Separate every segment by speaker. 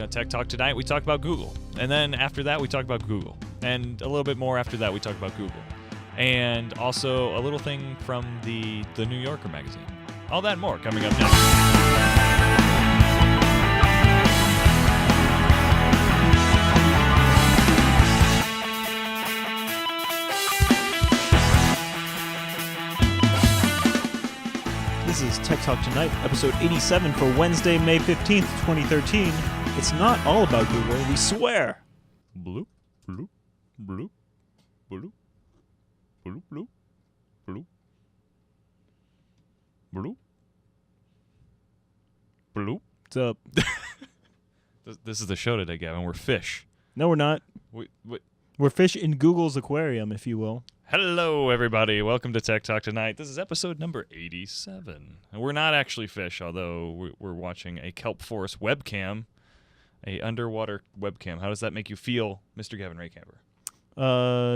Speaker 1: on Tech Talk tonight, we talk about Google. And then after that, we talk about Google. And a little bit more after that, we talk about Google. And also a little thing from the New Yorker magazine. All that and more coming up next.
Speaker 2: This is Tech Talk Tonight, episode 87 for Wednesday, May 15th, 2013. It's not all about Google, we swear.
Speaker 1: Bloop, bloop, bloop, bloop, bloop, bloop, bloop, bloop, bloop.
Speaker 2: What's up?
Speaker 1: This is the show today, Gavin. We're fish.
Speaker 2: No, we're not.
Speaker 1: Wait.
Speaker 2: We're fish in Google's aquarium, if you will.
Speaker 1: Hello, everybody. Welcome to Tech Talk Tonight. This is episode number 87. And we're not actually fish, although we're watching a kelp forest webcam, a underwater webcam. How does that make you feel, Mr. Gavin Rehkemper?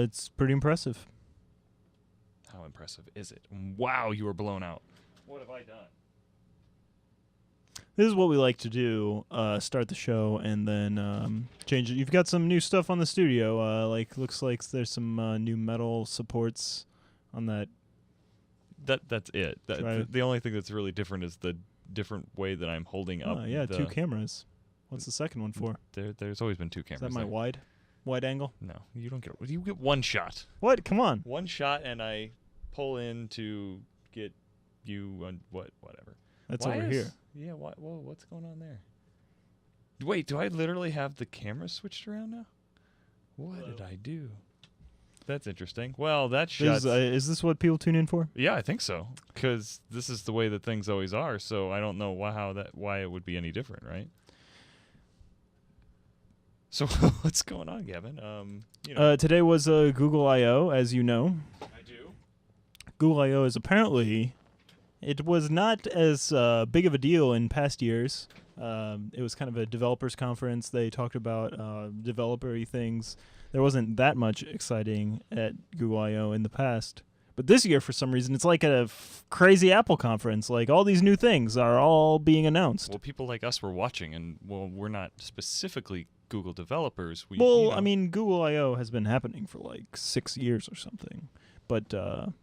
Speaker 2: It's pretty impressive.
Speaker 1: How impressive is it? Wow, you were blown out. What have I done?
Speaker 2: This is what we like to do, start the show and then change it. You've got some new stuff on the studio. Looks like there's some new metal supports on that.
Speaker 1: That's it. The only thing that's really different is the different way that I'm holding up.
Speaker 2: Yeah, two cameras. What's the second one for?
Speaker 1: There's always been two cameras.
Speaker 2: Is that my wide angle?
Speaker 1: No, you don't get. You get one shot.
Speaker 2: What? Come on.
Speaker 1: One shot, and I pull in to get you on whatever.
Speaker 2: That's over here.
Speaker 1: Yeah. Whoa, what's going on there? Wait, do I literally have the camera switched around now? What did I do? That's interesting. Well, that shot.
Speaker 2: Is this what people tune in for?
Speaker 1: Yeah, I think so. Because this is the way that things always are. So I don't know why it would be any different, right? So what's going on, Gavin?
Speaker 2: Today was Google I/O, as you know.
Speaker 1: I do.
Speaker 2: Google I/O is apparently. It was not as big of a deal in past years. It was kind of a developers conference. They talked about developer-y things. There wasn't that much exciting at Google I/O in the past. But this year, for some reason, it's like a crazy Apple conference. Like, all these new things are all being announced.
Speaker 1: Well, people like us were watching, and, we're not specifically Google developers.
Speaker 2: I mean, Google I/O has been happening for like 6 years or something. But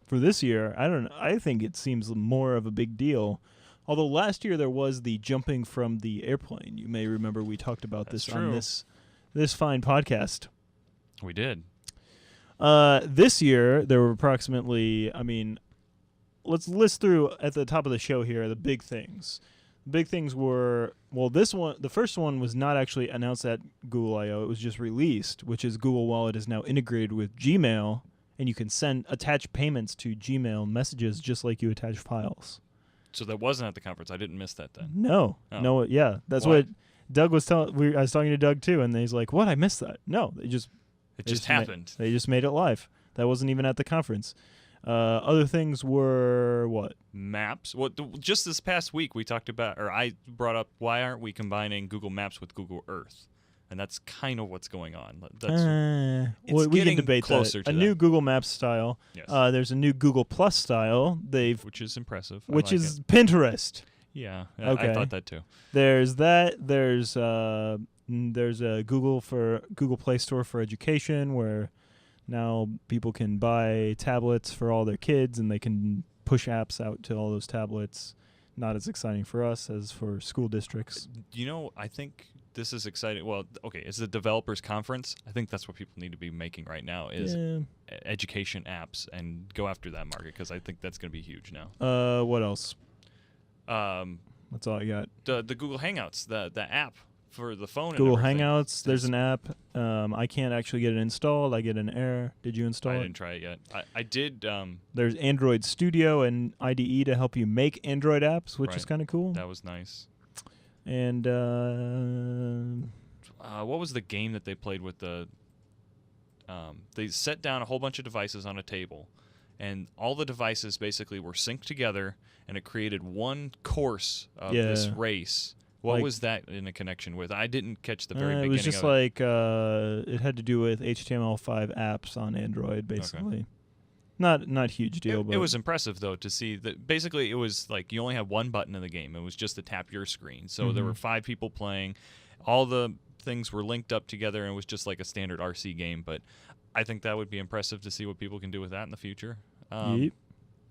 Speaker 2: for this year, I think it seems more of a big deal. Although last year there was the jumping from the airplane. You may remember we talked about this on this fine podcast.
Speaker 1: We did.
Speaker 2: This year there were approximately, let's list through at the top of the show here the big things. The big things were, the first one was not actually announced at Google I/O. It was just released, which is Google Wallet is now integrated with Gmail. And you can attach payments to Gmail messages just like you attach files.
Speaker 1: So that wasn't at the conference. I didn't miss that then.
Speaker 2: No.
Speaker 1: Oh.
Speaker 2: No, yeah. That's what Doug was telling. I was talking to Doug too, and he's like, "What? I missed that." No, it just
Speaker 1: happened.
Speaker 2: They just made it live. That wasn't even at the conference. Other things were what?
Speaker 1: Maps. Well, just this past week we talked about, or I brought up, why aren't we combining Google Maps with Google Earth? And that's kind of what's going on.
Speaker 2: We can debate
Speaker 1: closer
Speaker 2: that.
Speaker 1: To
Speaker 2: a new Google Maps style.
Speaker 1: Yes.
Speaker 2: There's a new Google Plus style.
Speaker 1: Which is impressive.
Speaker 2: Which is Pinterest.
Speaker 1: Yeah,
Speaker 2: okay.
Speaker 1: I thought that too.
Speaker 2: There's that. There's a Google Play Store for education, where now people can buy tablets for all their kids, and they can push apps out to all those tablets. Not as exciting for us as for school districts.
Speaker 1: I think this is exciting. Well, okay, it's a developers conference. I think that's what people need to be making right now is education apps and go after that market, because I think that's going to be huge now.
Speaker 2: What else? That's all I got.
Speaker 1: The Google Hangouts, the app for the phone.
Speaker 2: Google Hangouts. There's an app. I can't actually get it installed. I get an error. Did you install it?
Speaker 1: I didn't try it yet. I did.
Speaker 2: There's Android Studio and IDE to help you make Android apps, which is kind of cool.
Speaker 1: That was nice.
Speaker 2: And
Speaker 1: what was the game that they played with the? They set down a whole bunch of devices on a table, and all the devices basically were synced together, and it created one course of this race. What was that in a connection with? I didn't catch the very beginning.
Speaker 2: It was just it had to do with HTML5 apps on Android, basically. Okay. Not huge deal, but
Speaker 1: it was impressive though to see that. Basically, it was like you only had one button in the game. It was just to tap your screen. So there were 5 people playing. all the things were linked up together and it was just like a standard RC game. But I think that would be impressive to see what people can do with that in the future.
Speaker 2: Yep.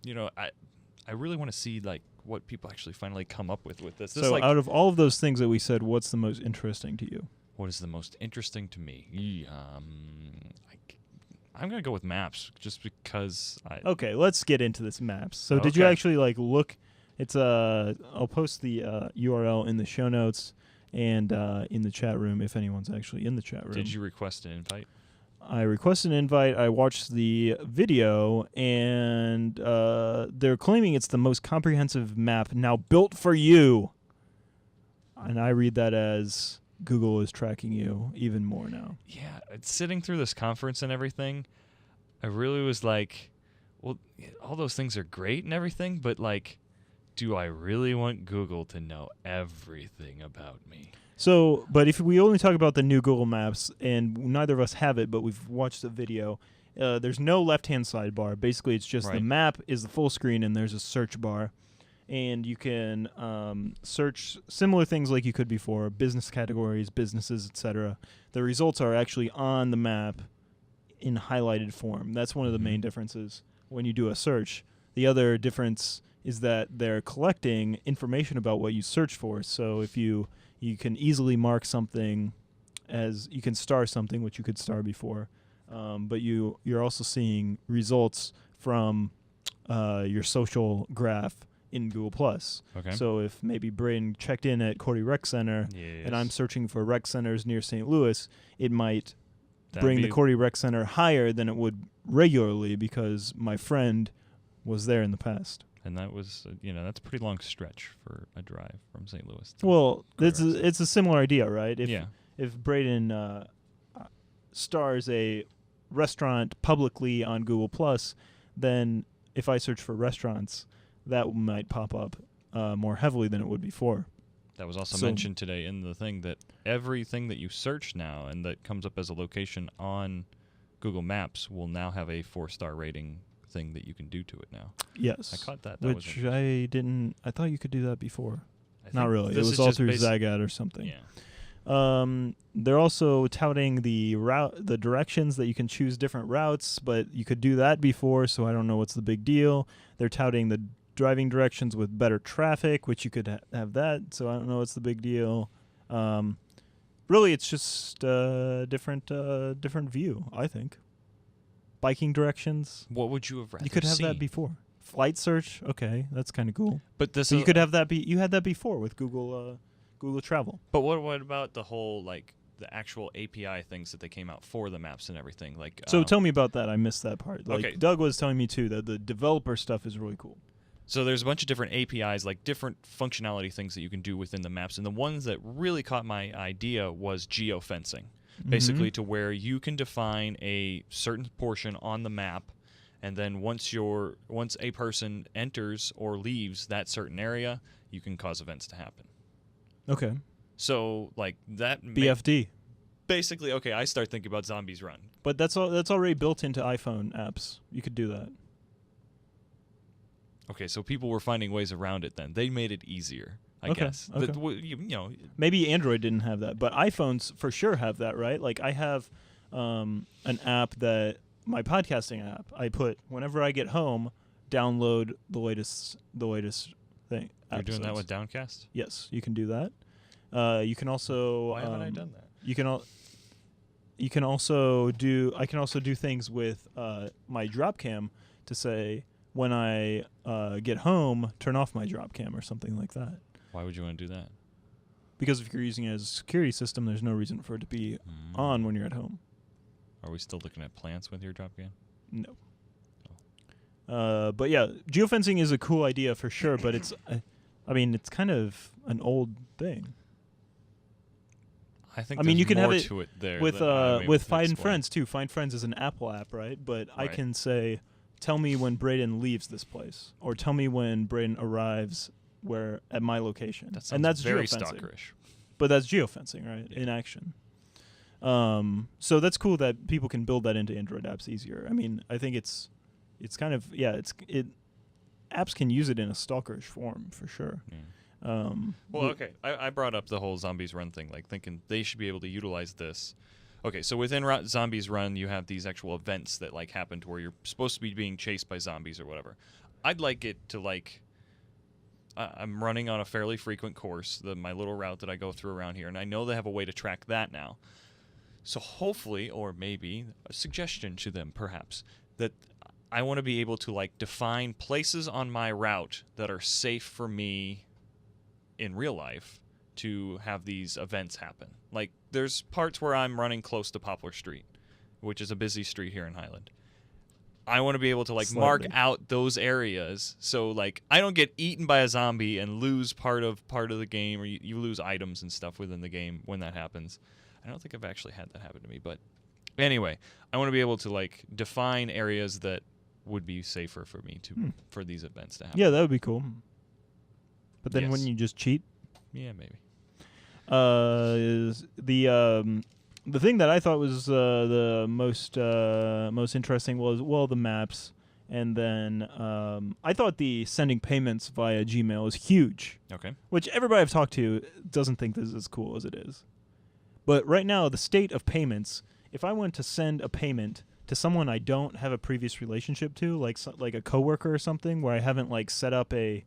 Speaker 1: You know, I really want to see like what people actually finally come up with this.
Speaker 2: So
Speaker 1: like,
Speaker 2: out of all of those things that we said, what's the most interesting to you?
Speaker 1: what is the most interesting to me? I'm gonna go with maps, just because.
Speaker 2: Okay, let's get into this maps. So did you
Speaker 1: Okay.
Speaker 2: actually like look? It's I'll post the URL in the show notes and in the chat room if anyone's actually in the chat room.
Speaker 1: Did you request an invite?
Speaker 2: I requested an invite. I watched the video, and they're claiming it's the most comprehensive map now built for you. And I read that as Google is tracking you even more now.
Speaker 1: Yeah, sitting through this conference and everything, I really was like, well, all those things are great and everything, but like, do I really want Google to know everything about me?
Speaker 2: So, but if we only talk about the new Google Maps, and neither of us have it, but we've watched the video, there's no left-hand sidebar. Basically, it's just the
Speaker 1: Right.
Speaker 2: map is the full screen, and there's a search bar. And you can search similar things like you could before, business categories, businesses, etc. The results are actually on the map in highlighted form. That's one of the main differences when you do a search. The other difference is that they're collecting information about what you search for. So if you can easily mark something as you can star something, which you could star before, but you're also seeing results from your social graph in Google Plus.
Speaker 1: Okay.
Speaker 2: So if maybe Braden checked in at Cordy Rec Center and I'm searching for rec centers near St. Louis, it might bring the Cordy Rec Center higher than it would regularly because my friend was there in the past.
Speaker 1: And that was, that's a pretty long stretch for a drive from St. Louis.
Speaker 2: Well,
Speaker 1: Cordy Rec
Speaker 2: it's a similar idea, right?
Speaker 1: Yeah.
Speaker 2: If Braden stars a restaurant publicly on Google Plus, then if I search for restaurants, that might pop up more heavily than it would before.
Speaker 1: That was also mentioned today in the thing that everything that you search now and that comes up as a location on Google Maps will now have a 4-star rating thing that you can do to it now.
Speaker 2: Yes.
Speaker 1: I caught that.
Speaker 2: Which I didn't. I thought you could do that before.
Speaker 1: I
Speaker 2: Not
Speaker 1: think
Speaker 2: really. It
Speaker 1: this
Speaker 2: was
Speaker 1: is
Speaker 2: all
Speaker 1: just
Speaker 2: through Zagat or something.
Speaker 1: Yeah.
Speaker 2: They're also touting the directions that you can choose different routes, but you could do that before, so I don't know what's the big deal. They're touting the driving directions with better traffic, which you could have that, so I don't know what's the big deal. Really, it's just a different view, I think. Biking directions.
Speaker 1: What would you have rather
Speaker 2: You could have
Speaker 1: seen?
Speaker 2: that before. Flight search, okay, that's kind of cool.
Speaker 1: But this
Speaker 2: So
Speaker 1: is,
Speaker 2: you could have that you had that before with Google Travel.
Speaker 1: But what about the whole like the actual API things that they came out for the maps and everything? Like
Speaker 2: So tell me about that. I missed that part. Like
Speaker 1: Okay.
Speaker 2: Doug was telling me too that the developer stuff is really cool.
Speaker 1: So there's a bunch of different APIs, like different functionality things that you can do within the maps. And the ones that really caught my idea was geofencing. Basically to where you can define a certain portion on the map, and then once a person enters or leaves that certain area, you can cause events to happen.
Speaker 2: Okay.
Speaker 1: So like that
Speaker 2: BFD.
Speaker 1: basically, okay, I start thinking about Zombies Run.
Speaker 2: But that's already built into iPhone apps. You could do that.
Speaker 1: Okay, so people were finding ways around it then. They made it easier, I
Speaker 2: Okay,
Speaker 1: guess.
Speaker 2: okay.
Speaker 1: But, you know,
Speaker 2: Maybe Android didn't have that, but iPhones for sure have that, right? Like I have an app that my podcasting app. I put whenever I get home, download the latest thing.
Speaker 1: you're doing that
Speaker 2: episodes.
Speaker 1: with Downcast?
Speaker 2: Yes, you can do that. You can also.
Speaker 1: Why haven't I done that?
Speaker 2: You can also do. I can also do things with my Dropcam to say when I get home, turn off my Dropcam or something like that.
Speaker 1: Why would you want to do that?
Speaker 2: Because if you're using it as a security system, there's no reason for it to be on when you're at home.
Speaker 1: Are we still looking at plants with your Dropcam?
Speaker 2: No. But yeah, geofencing is a cool idea for sure, but it's, I mean, it's kind of an old thing.
Speaker 1: I think
Speaker 2: I mean, you can
Speaker 1: more
Speaker 2: have it
Speaker 1: to it there
Speaker 2: with
Speaker 1: than I'm able
Speaker 2: with
Speaker 1: to
Speaker 2: Find
Speaker 1: explain.
Speaker 2: Friends too. Find Friends is an Apple app, right? But I
Speaker 1: Right.
Speaker 2: can say, tell me when Braden leaves this place, or tell me when Braden arrives where at my location.
Speaker 1: That sounds
Speaker 2: and that's
Speaker 1: very
Speaker 2: geofencing.
Speaker 1: stalkerish.
Speaker 2: But that's geofencing, right?
Speaker 1: Yeah.
Speaker 2: In action. So that's cool that people can build that into Android apps easier. I mean, I think it's kind of apps can use it in a stalkerish form for sure.
Speaker 1: Yeah. Well, okay. I brought up the whole Zombies Run thing, like thinking they should be able to utilize this. Okay, so within Zombies Run, you have these actual events that like happen to where you're supposed to be being chased by zombies or whatever. I'd like it to like. I'm running on a fairly frequent course, my little route that I go through around here, and I know they have a way to track that now. So hopefully, or maybe a suggestion to them, perhaps, that I want to be able to like define places on my route that are safe for me in real life to have these events happen. Like there's parts where I'm running close to Poplar Street, which is a busy street here in Highland. I want to be able to like mark out those areas so like I don't get eaten by a zombie and lose part of the game, or you lose items and stuff within the game when that happens. I don't think I've actually had that happen to me, but anyway, I want to be able to like define areas that would be safer for me to for these events to happen.
Speaker 2: Yeah, that would be cool. But then
Speaker 1: Yes.
Speaker 2: wouldn't you just cheat?
Speaker 1: Yeah, maybe.
Speaker 2: Is the thing that I thought was the most interesting was the maps, and then I thought the sending payments via Gmail was huge.
Speaker 1: Okay.
Speaker 2: Which everybody I've talked to doesn't think this is as cool as it is. But right now, the state of payments, if I went to send a payment to someone I don't have a previous relationship to, like a coworker or something, where I haven't set up PayPal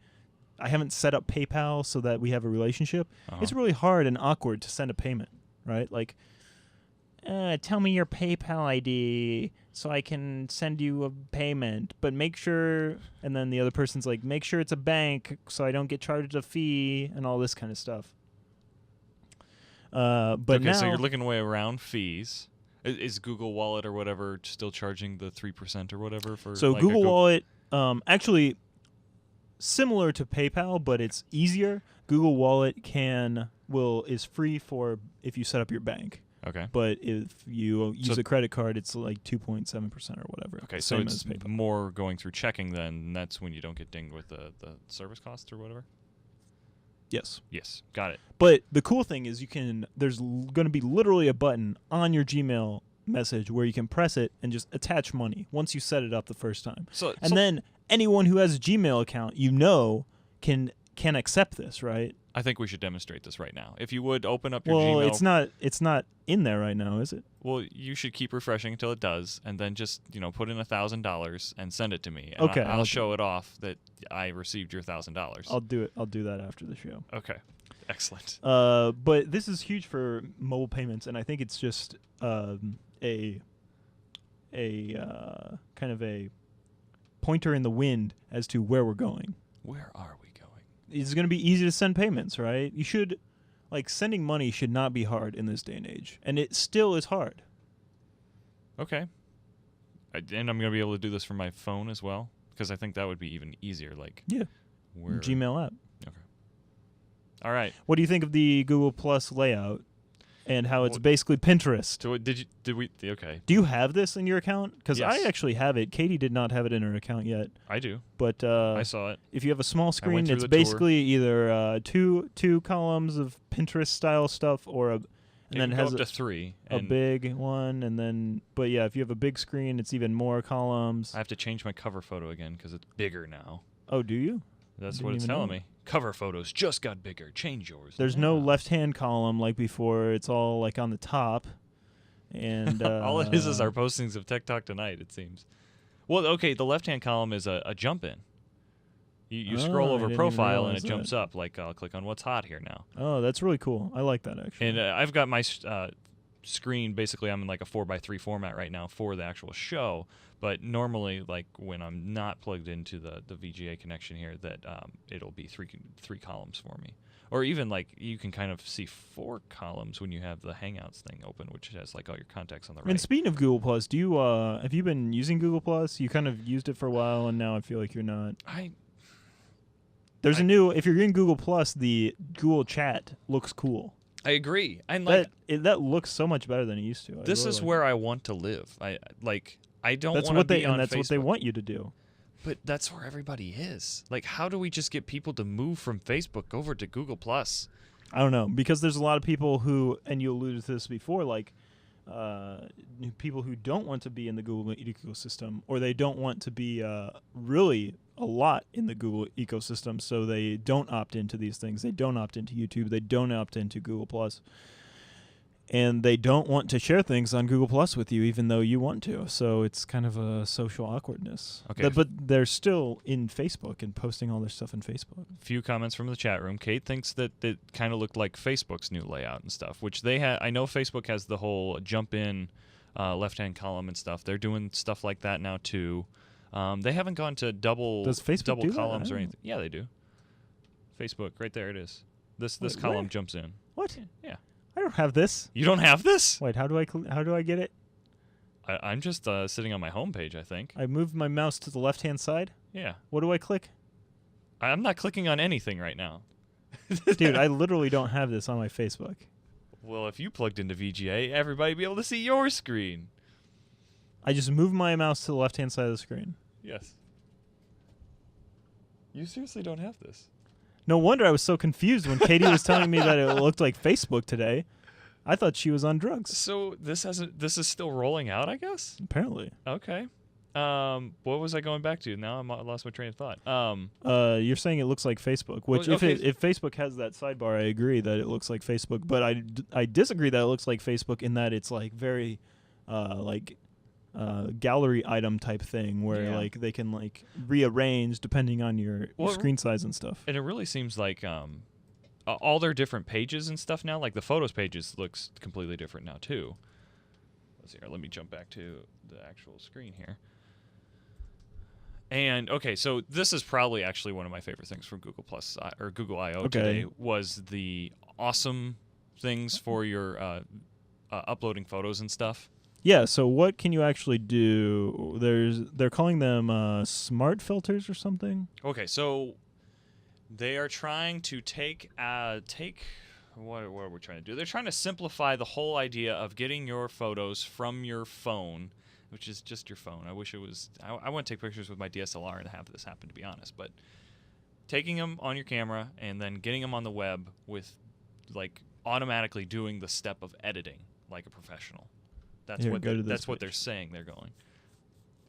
Speaker 2: so that we have a relationship, it's really hard and awkward to send a payment, right? Like, tell me your PayPal ID so I can send you a payment, but make sure, and then the other person's like, make sure it's a bank so I don't get charged a fee and all this kind of stuff. But
Speaker 1: okay,
Speaker 2: now,
Speaker 1: so you're looking way around fees. Is Google Wallet or whatever still charging the 3% or whatever for?
Speaker 2: So
Speaker 1: like
Speaker 2: Google Wallet, actually similar to PayPal, but it's easier. Google Wallet is free for if you set up your bank.
Speaker 1: Okay.
Speaker 2: But if you use a credit card, it's like 2.7% or whatever.
Speaker 1: Okay,
Speaker 2: same
Speaker 1: so it's
Speaker 2: as PayPal.
Speaker 1: more going through checking then, and that's when you don't get dinged with the service cost or whatever?
Speaker 2: Yes.
Speaker 1: Yes, got it.
Speaker 2: But the cool thing is there's going to be literally a button on your Gmail message where you can press it and just attach money once you set it up the first time. Then anyone who has a Gmail account, can accept this, right?
Speaker 1: I think we should demonstrate this right now. If you would open up your
Speaker 2: Well,
Speaker 1: Gmail.
Speaker 2: it's not in there right now, is it?
Speaker 1: Well, you should keep refreshing until it does, and then just put in $1,000 and send it to me. And
Speaker 2: Okay,
Speaker 1: I'll show it off that I received your $1,000.
Speaker 2: I'll do it. I'll do that after the show.
Speaker 1: Okay, excellent.
Speaker 2: But this is huge for mobile payments, and I think it's just a kind of a pointer in the wind as to where we're going.
Speaker 1: Where are we going?
Speaker 2: It's going to be easy to send payments, right? You should, sending money should not be hard in this day and age, and it still is hard.
Speaker 1: Okay. And I'm going to be able to do this from my phone as well, because I think that would be even easier.
Speaker 2: Gmail app.
Speaker 1: Okay. All right.
Speaker 2: What do you think of the Google Plus layout and how it's basically Pinterest?
Speaker 1: So okay.
Speaker 2: Do you have this in your account? Because
Speaker 1: Yes.
Speaker 2: I actually have it. Katie did not have it in her account yet.
Speaker 1: I do.
Speaker 2: But
Speaker 1: I saw it.
Speaker 2: if you have a small screen,
Speaker 1: through
Speaker 2: it's
Speaker 1: the tour.
Speaker 2: basically either two columns of Pinterest style stuff
Speaker 1: Then it has up to 3.
Speaker 2: A big one, and then but yeah, if you have a big screen, it's even more columns.
Speaker 1: I have to change my cover photo again because it's bigger now.
Speaker 2: Oh, do you?
Speaker 1: That's
Speaker 2: Didn't
Speaker 1: what it's
Speaker 2: even
Speaker 1: telling
Speaker 2: know.
Speaker 1: me. Cover photos just got bigger. Change yours.
Speaker 2: There's no left-hand column like before. It's all on the top, and
Speaker 1: all it is our postings of Tech Talk Tonight. It seems. Well, okay. The left-hand column is a jump in. You scroll
Speaker 2: I
Speaker 1: over
Speaker 2: didn't even
Speaker 1: profile and
Speaker 2: realize
Speaker 1: it jumps
Speaker 2: that.
Speaker 1: up. Like I'll click on what's hot here now.
Speaker 2: Oh, that's really cool. I like that actually.
Speaker 1: And I've got my screen. Basically, I'm in a 4:3 format right now for the actual show. But normally, when I'm not plugged into the VGA connection here, that it'll be three columns for me. Or even you can kind of see 4 columns when you have the Hangouts thing open, which has all your contacts on the right.
Speaker 2: And speaking of Google Plus, do you have you been using Google Plus? You kind of used it for a while, and now I feel like you're not. There's a new. If you're in Google Plus, the Google Chat looks cool.
Speaker 1: I agree. And
Speaker 2: that looks so much better than it used to.
Speaker 1: This is where I want to live. I don't want to be on
Speaker 2: that's
Speaker 1: Facebook.
Speaker 2: what they want you to do.
Speaker 1: But that's where everybody is. How do we just get people to move from Facebook over to Google Plus?
Speaker 2: I don't know, because there's a lot of people who, and you alluded to this before, people who don't want to be in the Google ecosystem, or they don't want to be really a lot in the Google ecosystem, so they don't opt into these things. They don't opt into YouTube. They don't opt into Google Plus, and they don't want to share things on Google Plus with you, even though you want to. So it's kind of a social awkwardness.
Speaker 1: Okay.
Speaker 2: But they're still in Facebook and posting all their stuff in Facebook.
Speaker 1: Few comments from the chat room. Kate thinks that it kind of looked like Facebook's new layout and stuff, which they had. I know Facebook has the whole jump in left-hand column and stuff. They're doing stuff like that now too. They haven't gone to double
Speaker 2: do
Speaker 1: columns
Speaker 2: that?
Speaker 1: or anything. Yeah, they do. Facebook, right there it is. This
Speaker 2: Wait,
Speaker 1: column
Speaker 2: where?
Speaker 1: jumps in.
Speaker 2: What?
Speaker 1: Yeah.
Speaker 2: I don't have this.
Speaker 1: You don't have this?
Speaker 2: Wait, how do I get it?
Speaker 1: I'm just sitting on my homepage, I think.
Speaker 2: I moved my mouse to the left-hand side.
Speaker 1: Yeah.
Speaker 2: What do I click?
Speaker 1: I'm not clicking on anything right now.
Speaker 2: Dude, I literally don't have this on my Facebook.
Speaker 1: Well, if you plugged into VGA, everybody would be able to see your screen.
Speaker 2: I just moved my mouse to the left-hand side of the screen.
Speaker 1: Yes. You seriously don't have this?
Speaker 2: No wonder I was so confused when Katie was telling me that it looked like Facebook today. I thought she was on drugs.
Speaker 1: So this is still rolling out, I guess?
Speaker 2: Apparently.
Speaker 1: Okay. What was I going back to? Now I lost my train of thought.
Speaker 2: You're saying it looks like Facebook, which
Speaker 1: okay.
Speaker 2: if Facebook has that sidebar, I agree that it looks like Facebook, but I disagree that it looks like Facebook in that it's like very gallery item type thing where like they can like rearrange depending on your screen size and stuff.
Speaker 1: And it really seems like all their different pages and stuff now, like the photos pages looks completely different now too. Let's see here. Let me jump back to the actual screen here. And okay, so this is probably actually one of my favorite things from Google Plus or Google I/O today was the awesome things for your uploading photos and stuff.
Speaker 2: Yeah, so what can you actually do? They're calling them smart filters or something.
Speaker 1: Okay, so they are trying to take what are we trying to do? They're trying to simplify the whole idea of getting your photos from your phone, which is just your phone. I wish it was. I want to take pictures with my DSLR and have this happen, to be honest. But taking them on your camera and then getting them on the web with, like, automatically doing the step of editing like a professional. That's what they're saying they're going.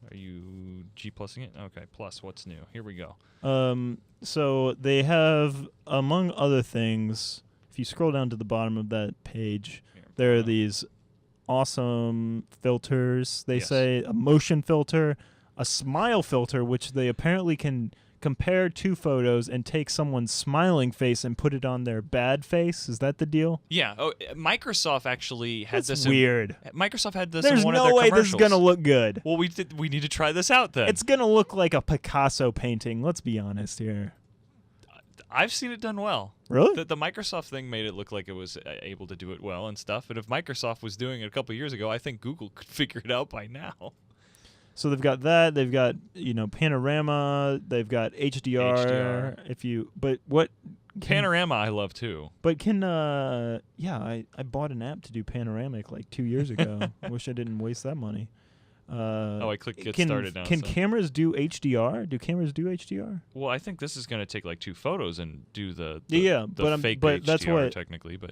Speaker 1: Are you G+ing it? Okay, plus what's new? Here we go.
Speaker 2: So they have, among other things, if you scroll down to the bottom of that page, there are these awesome filters. They say a motion filter, a smile filter, which they apparently can compare two photos and take someone's smiling face and put it on their bad face. Is that the deal?
Speaker 1: Yeah. Oh, Microsoft actually had
Speaker 2: That's
Speaker 1: this.
Speaker 2: weird.
Speaker 1: Microsoft had this.
Speaker 2: There's
Speaker 1: in one
Speaker 2: no
Speaker 1: of their
Speaker 2: way
Speaker 1: commercials.
Speaker 2: this is gonna look good.
Speaker 1: Well, we need to try this out then.
Speaker 2: It's gonna look like a Picasso painting. Let's be honest here.
Speaker 1: I've seen it done well.
Speaker 2: Really?
Speaker 1: The Microsoft thing made it look like it was able to do it well and stuff. And if Microsoft was doing it a couple years ago, I think Google could figure it out by now.
Speaker 2: So they've got that. They've got panorama. They've got HDR. But what
Speaker 1: Panorama I love too.
Speaker 2: But I bought an app to do panoramic like 2 years ago. I wish I didn't waste that money.
Speaker 1: I clicked get started now.
Speaker 2: Can cameras do HDR? Do cameras do HDR?
Speaker 1: Well, I think this is going to take like two photos and do the fake
Speaker 2: but
Speaker 1: HDR
Speaker 2: that's what
Speaker 1: technically. But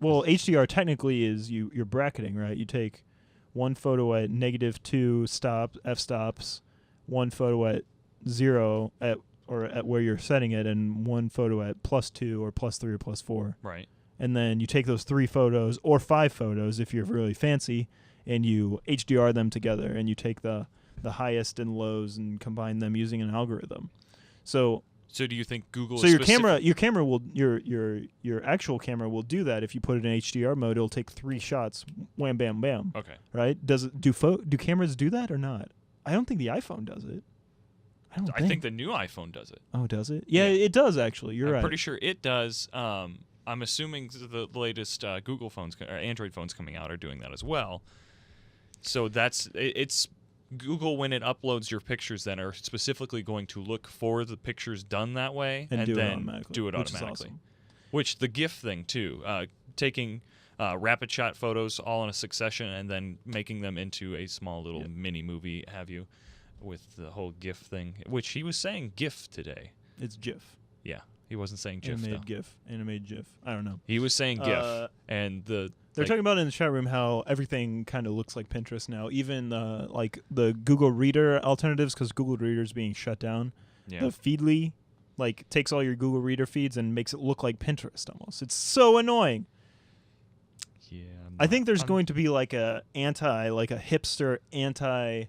Speaker 2: HDR technically is you're bracketing, right? You take one photo at -2 f-stops, one photo at 0 at where you're setting it, and one photo at +2 or +3 or +4.
Speaker 1: Right.
Speaker 2: And then you take those 3 photos or 5 photos if you're really fancy, and you HDR them together, and you take the highest and lows and combine them using an algorithm. So
Speaker 1: do you think Google?
Speaker 2: So your actual camera will do that if you put it in HDR mode. It'll take 3 shots, wham, bam, bam.
Speaker 1: Okay.
Speaker 2: Right? Do cameras do that or not? I don't think the iPhone does it.
Speaker 1: I think the new iPhone does it.
Speaker 2: Oh, does it? Yeah, it does actually. You're right.
Speaker 1: I'm pretty sure it does. I'm assuming the latest Google phones or Android phones coming out are doing that as well. So it's Google, when it uploads your pictures, then are specifically going to look for the pictures done that way and
Speaker 2: do
Speaker 1: then
Speaker 2: do it automatically.
Speaker 1: Which is awesome. Which the GIF thing too, taking rapid shot photos all in a succession and then making them into a small little mini movie, have you, with the whole GIF thing. Which he was saying GIF today.
Speaker 2: It's GIF.
Speaker 1: Yeah, he wasn't saying GIF.
Speaker 2: Animated GIF. I don't know.
Speaker 1: He was saying GIF, and the
Speaker 2: They're
Speaker 1: Like-
Speaker 2: talking about in the chat room how everything kind of looks like Pinterest now. Even like the Google Reader alternatives, because Google Reader is being shut down.
Speaker 1: Yeah.
Speaker 2: The Feedly, like, takes all your Google Reader feeds and makes it look like Pinterest almost. It's so annoying.
Speaker 1: Yeah.
Speaker 2: I think there's going to be like a hipster anti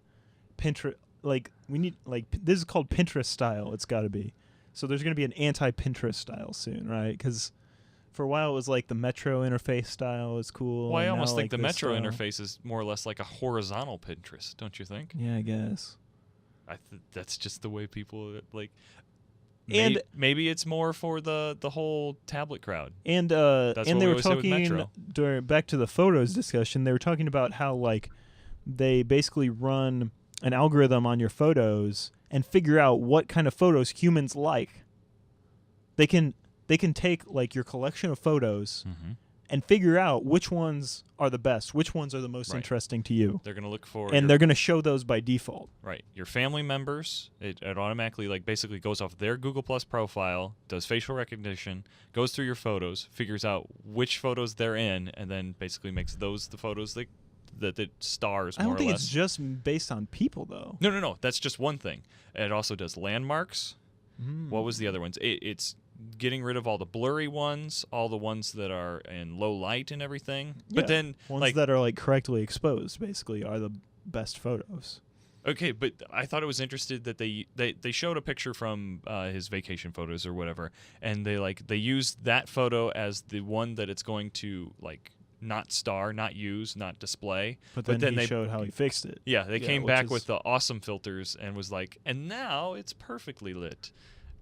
Speaker 2: Pinterest. Like, we need, like, this is called Pinterest style. It's got to be. So there's going to be an anti Pinterest style soon, right? Because for a while it was like the Metro interface style is cool.
Speaker 1: Well, I
Speaker 2: and
Speaker 1: almost
Speaker 2: now,
Speaker 1: think
Speaker 2: like,
Speaker 1: the
Speaker 2: this
Speaker 1: Metro
Speaker 2: style.
Speaker 1: interface is more or less like a horizontal Pinterest, don't you think?
Speaker 2: Yeah, I guess.
Speaker 1: That's just the way people like.
Speaker 2: And-
Speaker 1: maybe it's more for the whole tablet crowd.
Speaker 2: And
Speaker 1: That's
Speaker 2: and
Speaker 1: what
Speaker 2: they
Speaker 1: we
Speaker 2: were
Speaker 1: always say with
Speaker 2: talking
Speaker 1: Metro.
Speaker 2: back to the photos discussion. They were talking about how, like, they basically run an algorithm on your photos and figure out what kind of photos humans like. They can take, like, your collection of photos
Speaker 1: Mm-hmm.
Speaker 2: and figure out which ones are the best, which ones are the most
Speaker 1: Right.
Speaker 2: interesting to you,
Speaker 1: They're gonna look for
Speaker 2: and they're going to show those by default.
Speaker 1: right your family members. It automatically like basically goes off their Google Plus profile, does facial recognition, goes through your photos, figures out which photos they're in, and then basically makes those the photos that it stars
Speaker 2: I
Speaker 1: more
Speaker 2: don't think
Speaker 1: or
Speaker 2: it's
Speaker 1: less.
Speaker 2: just based on people, though.
Speaker 1: No. That's just one thing. It also does landmarks.
Speaker 2: Mm.
Speaker 1: What was the other ones? It's getting rid of all the blurry ones, all the ones that are in low light and everything.
Speaker 2: Yeah.
Speaker 1: But then,
Speaker 2: Ones
Speaker 1: like,
Speaker 2: that are, like, correctly exposed, basically, are the best photos.
Speaker 1: okay, but I thought it was interesting that they showed a picture from his vacation photos or whatever, and they used that photo as the one that it's going to like not star, not use, not display.
Speaker 2: But
Speaker 1: But
Speaker 2: then
Speaker 1: then
Speaker 2: he
Speaker 1: they-
Speaker 2: showed how he fixed it.
Speaker 1: Yeah, they
Speaker 2: Yeah,
Speaker 1: came
Speaker 2: which
Speaker 1: back
Speaker 2: is-
Speaker 1: with the awesome filters and was like, and now it's perfectly lit.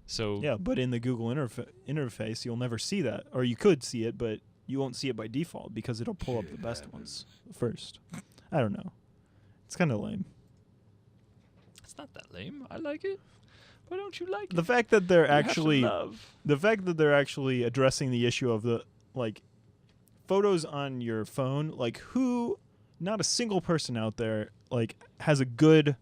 Speaker 1: So
Speaker 2: Yeah, but in the Google interface, you'll never see that. Or you could see it, but you won't see it by default because it'll pull up the best ones first. I don't know. It's kind of lame.
Speaker 1: it's not that lame. I like it. Why don't you like
Speaker 2: The
Speaker 1: it?
Speaker 2: fact that they're
Speaker 1: You have to
Speaker 2: actually
Speaker 1: love.
Speaker 2: the fact that they're actually addressing the issue of the, like, photos on your phone, like, who, not a single person out there, like, has a good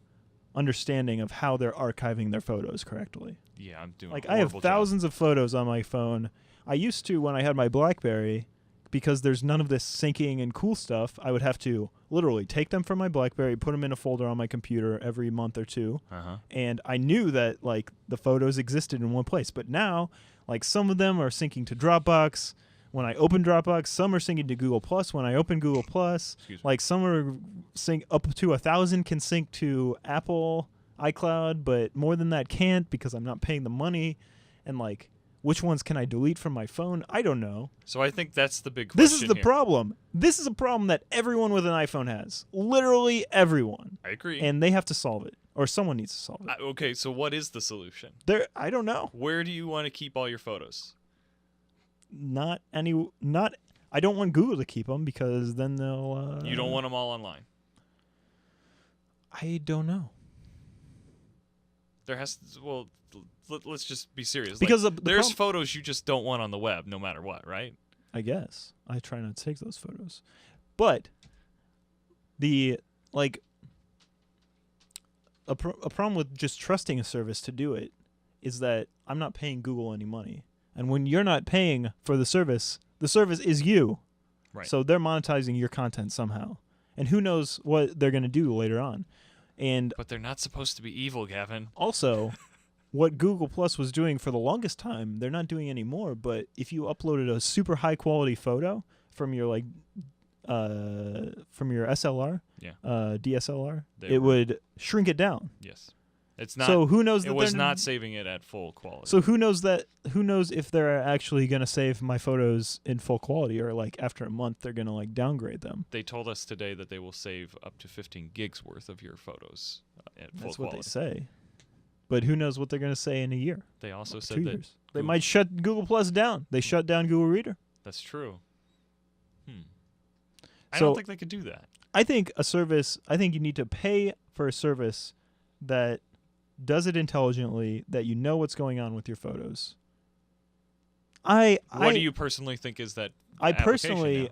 Speaker 2: understanding of how they're archiving their photos correctly.
Speaker 1: Yeah, I'm doing.
Speaker 2: Like,
Speaker 1: a
Speaker 2: I have
Speaker 1: horrible job.
Speaker 2: thousands of photos on my phone. I used to, when I had my BlackBerry, because there's none of this syncing and cool stuff, I would have to literally take them from my BlackBerry, put them in a folder on my computer every month or two,
Speaker 1: Uh-huh.
Speaker 2: and I knew that, like, the photos existed in one place. But now, like, some of them are syncing to Dropbox. When I open Dropbox, some are syncing to Google Plus. When I open Google Plus,
Speaker 1: Excuse me.
Speaker 2: like, some are sync up to 1,000 can sync to Apple iCloud, but more than that can't because I'm not paying the money. And, like, which ones can I delete from my phone? I don't know.
Speaker 1: So I think that's the big question
Speaker 2: This is the
Speaker 1: here.
Speaker 2: problem. This is a problem that everyone with an iPhone has. Literally everyone.
Speaker 1: I agree.
Speaker 2: And they have to solve it, or someone needs to solve it.
Speaker 1: Okay, so what is the solution?
Speaker 2: I don't know.
Speaker 1: Where do you want to keep all your photos?
Speaker 2: Not I don't want Google to keep them because then they'll
Speaker 1: You don't want them all online.
Speaker 2: I don't know.
Speaker 1: There has to, well, let's just be serious.
Speaker 2: Because
Speaker 1: Like,
Speaker 2: the
Speaker 1: there's
Speaker 2: prob-
Speaker 1: photos you just don't want on the web, no matter what, right?
Speaker 2: I guess. I try not to take those photos. But the, like, a problem with just trusting a service to do it is that I'm not paying Google any money. And when you're not paying for the service is you.
Speaker 1: Right.
Speaker 2: So they're monetizing your content somehow. And who knows what they're going to do later on. And
Speaker 1: But they're not supposed to be evil, Gavin.
Speaker 2: also, what Google Plus was doing for the longest time, they're not doing anymore. But if you uploaded a super high quality photo from your, like, from your SLR,
Speaker 1: Yeah.
Speaker 2: DSLR,
Speaker 1: They
Speaker 2: it
Speaker 1: were-
Speaker 2: would shrink it down.
Speaker 1: Yes. It's not.
Speaker 2: So who knows that
Speaker 1: it was
Speaker 2: they're
Speaker 1: not saving it at full quality.
Speaker 2: So who knows if they're actually going to save my photos in full quality, or, like, after a month they're going to, like, downgrade them.
Speaker 1: They told us today that they will save up to 15 gigs worth of your photos at full
Speaker 2: That's what
Speaker 1: quality.
Speaker 2: they say. But who knows what they're going to say in a year,
Speaker 1: They also
Speaker 2: 2
Speaker 1: said that
Speaker 2: years. They
Speaker 1: Google-
Speaker 2: might shut Google Plus down. They shut down Google Reader.
Speaker 1: that's true. I
Speaker 2: So-
Speaker 1: don't think they could do that.
Speaker 2: I think you need to pay for a service that does it intelligently, that you know what's going on with your photos.
Speaker 1: What do you personally think is that?
Speaker 2: I
Speaker 1: application
Speaker 2: personally,
Speaker 1: now?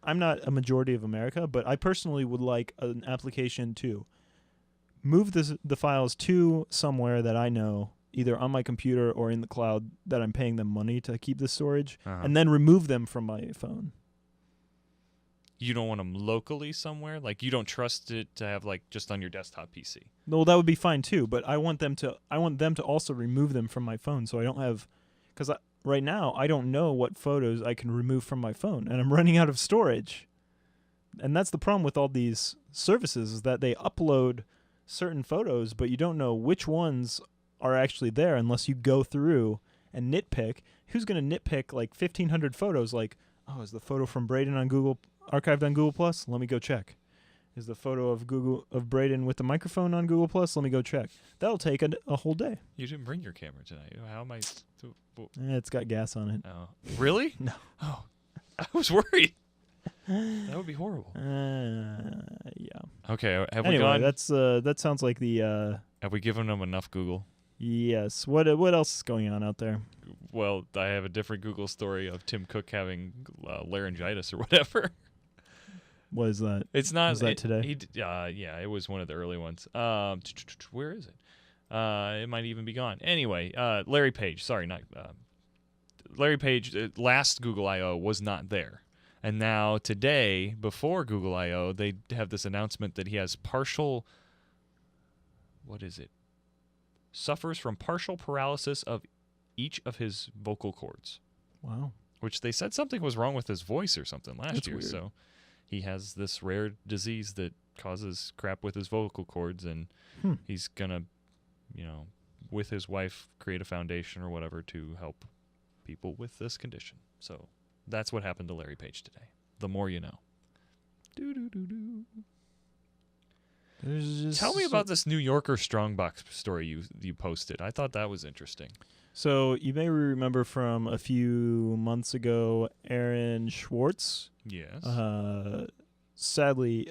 Speaker 2: I'm not a majority of America, but I personally would like an application to move the files to somewhere that I know, either on my computer or in the cloud, that I'm paying them money to keep the storage,
Speaker 1: Uh-huh.
Speaker 2: and then remove them from my phone. Yeah.
Speaker 1: You don't want them locally somewhere? Like, you don't trust it to have, like, just on your desktop PC?
Speaker 2: No, that would be fine too. But I want them to also remove them from my phone, so I don't have, because right now I don't know what photos I can remove from my phone, and I'm running out of storage. And that's the problem with all these services, is that they upload certain photos, but you don't know which ones are actually there unless you go through and nitpick. Who's going to nitpick like 1,500 photos? Like, oh, is the photo from Braden on Google archived on Google Plus? Let me go check. Is the photo of Braden with the microphone on Google Plus? Let me go check. That'll take a whole day.
Speaker 1: You didn't bring your camera tonight. How am I?
Speaker 2: It's got gas on it.
Speaker 1: Oh, really?
Speaker 2: No.
Speaker 1: Oh, I was worried. That would be horrible.
Speaker 2: Yeah.
Speaker 1: Okay, have
Speaker 2: Anyway,
Speaker 1: we gone?
Speaker 2: that sounds like the
Speaker 1: Have we given them enough Google?
Speaker 2: yes. What else is going on out there?
Speaker 1: Well, I have a different Google story of Tim Cook having laryngitis or whatever.
Speaker 2: What is that?
Speaker 1: It's not.
Speaker 2: Was that today?
Speaker 1: Yeah, it was one of the early ones. Where is it? It might even be gone. Anyway, Larry Page. Sorry, not Larry Page. Last Google I/O was not there, and now today, before Google I/O, they have this announcement that he has partial. What is it? Suffers from partial paralysis of each of his vocal cords.
Speaker 2: Wow.
Speaker 1: Which they said something was wrong with his voice or something last
Speaker 2: That's
Speaker 1: year.
Speaker 2: weird.
Speaker 1: So he has this rare disease that causes crap with his vocal cords, and he's gonna, with his wife, create a foundation or whatever to help people with this condition. So that's what happened to Larry Page today. The more you know. Tell me about this New Yorker Strongbox story you posted. I thought that was interesting.
Speaker 2: So you may remember from a few months ago, Aaron Schwartz
Speaker 1: Yes.
Speaker 2: sadly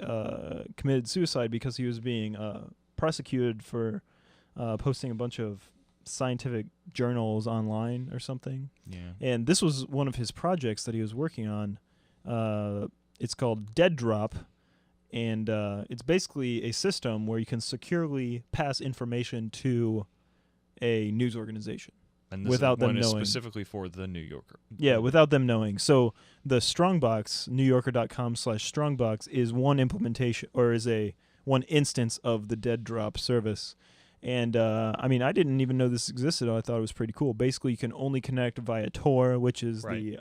Speaker 2: committed suicide because he was being prosecuted for posting a bunch of scientific journals online or something.
Speaker 1: Yeah.
Speaker 2: And this was one of his projects that he was working on. It's called Dead Drop, and it's basically a system where you can securely pass information to a news organization.
Speaker 1: And this
Speaker 2: without them
Speaker 1: one is
Speaker 2: knowing.
Speaker 1: specifically for the New Yorker.
Speaker 2: Yeah, without them knowing. So the Strongbox, NewYorker.com/Strongbox, is one implementation, or is one instance of the Dead Drop service. And I didn't even know this existed. I thought it was pretty cool. Basically, you can only connect via Tor, which is
Speaker 1: Right.